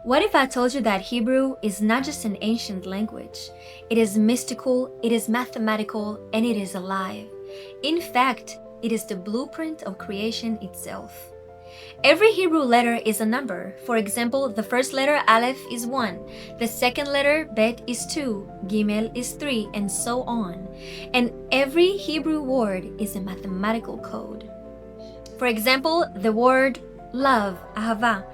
What if I told you that Hebrew is not just an ancient language? It is mystical, it is mathematical, and it is alive. In fact, it is the blueprint of creation itself. Every Hebrew letter is a number. For example, the first letter Aleph is 1, the second letter Bet is 2, Gimel is 3, and so on. And every Hebrew word is a mathematical code. For example, the word love, ahava,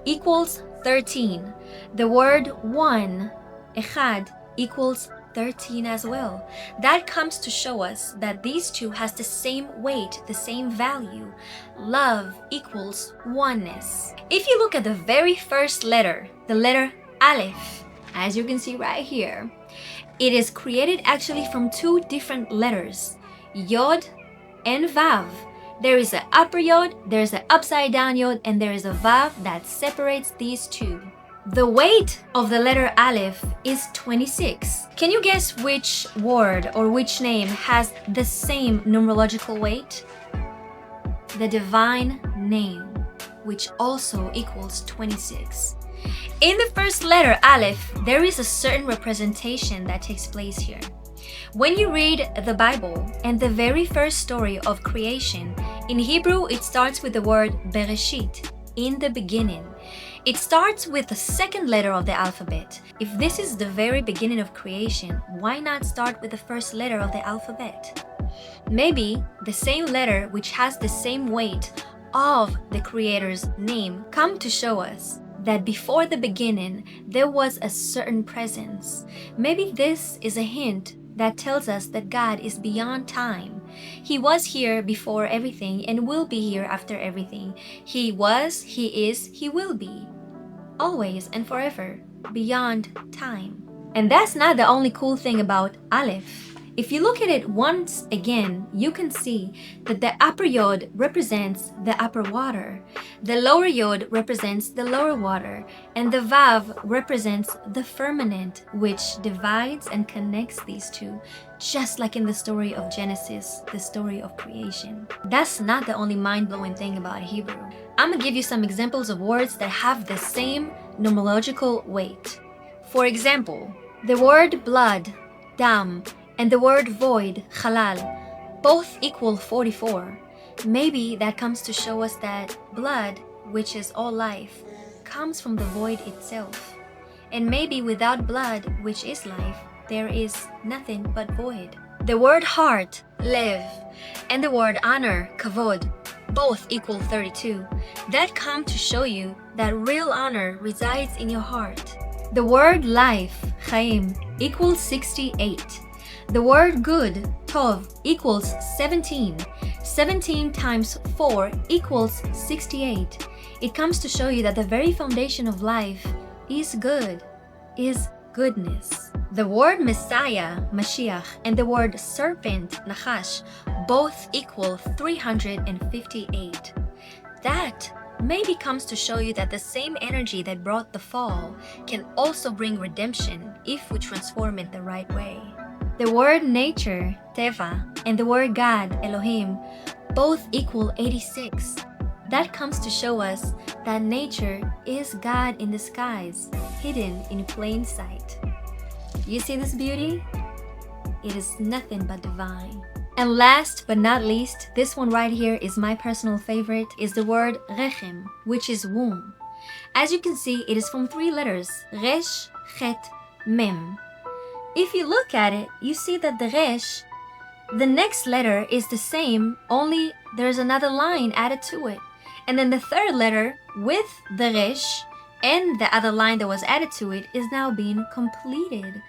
equals 13. The word one, echad, equals 13 as well. That comes to show us that these two has the same weight, the same value. Love equals oneness. If you look at the very first letter, the letter Aleph, as you can see right here, it is created actually from two different letters, Yod and Vav. There is an upper Yod, there's an upside down Yod, and there is a Vav that separates these two. The weight of the letter Aleph is 26. Can you guess which word or which name has the same numerological weight? The divine name, which also equals 26. In the first letter Aleph, there is a certain representation that takes place here. When you read the Bible and the very first story of creation, in Hebrew it starts with the word Bereshit, in the beginning. It starts with the second letter of the alphabet. If this is the very beginning of creation, why not start with the first letter of the alphabet? Maybe the same letter which has the same weight of the Creator's name come to show us that before the beginning there was a certain presence. Maybe this is a hint that tells us that God is beyond time. He was here before everything and will be here after everything. He was, He is, He will be. Always and forever, beyond time. And that's not the only cool thing about Aleph. If you look at it once again, you can see that the upper Yod represents the upper water, the lower Yod represents the lower water, and the Vav represents the firmament, which divides and connects these two, just like in the story of Genesis, the story of creation. That's not the only mind-blowing thing about Hebrew. I'm gonna give you some examples of words that have the same numerological weight. For example, the word blood, dam, and the word void, halal, both equal 44. Maybe that comes to show us that blood, which is all life, comes from the void itself. And maybe without blood, which is life, there is nothing but void. The word heart, lev, and the word honor, kavod, both equal 32. That come to show you that real honor resides in your heart. The word life, chaim, equals 68. The word good, tov, equals 17. 17 times 4 equals 68. It comes to show you that the very foundation of life is good, is goodness. The word Messiah, Mashiach, and the word serpent, Nachash, both equal 358. That maybe comes to show you that the same energy that brought the fall can also bring redemption if we transform it the right way. The word nature, Teva, and the word God, Elohim, both equal 86. That comes to show us that nature is God in disguise, hidden in plain sight. You see this beauty? It is nothing but divine. And last but not least, this one right here is my personal favorite, is the word rechem, which is womb. As you can see, it is from 3 letters, resh, chet, mem. If you look at it, you see that the resh, the next letter is the same, only there's another line added to it. And then the third letter with the resh and the other line that was added to it is now being completed.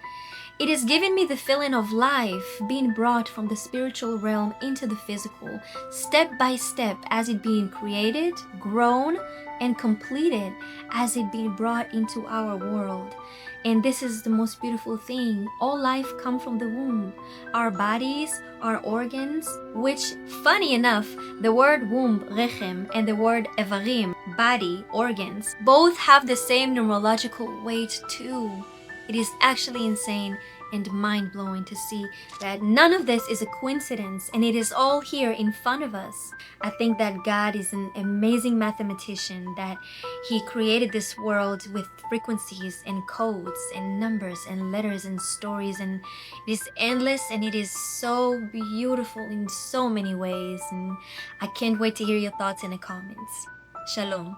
It is giving me the feeling of life being brought from the spiritual realm into the physical, step by step, as it being created, grown, and completed as it being brought into our world. And this is the most beautiful thing. All life comes from the womb. Our bodies, our organs, which, funny enough, the word womb, rechem, and the word evarim, body, organs, both have the same numerological weight too. It is actually insane. and mind-blowing to see that none of this is a coincidence and it is all here in front of us. I think that God is an amazing mathematician, that He created this world with frequencies and codes and numbers and letters and stories, and it is endless and it is so beautiful in so many ways. And I can't wait to hear your thoughts in the comments. Shalom.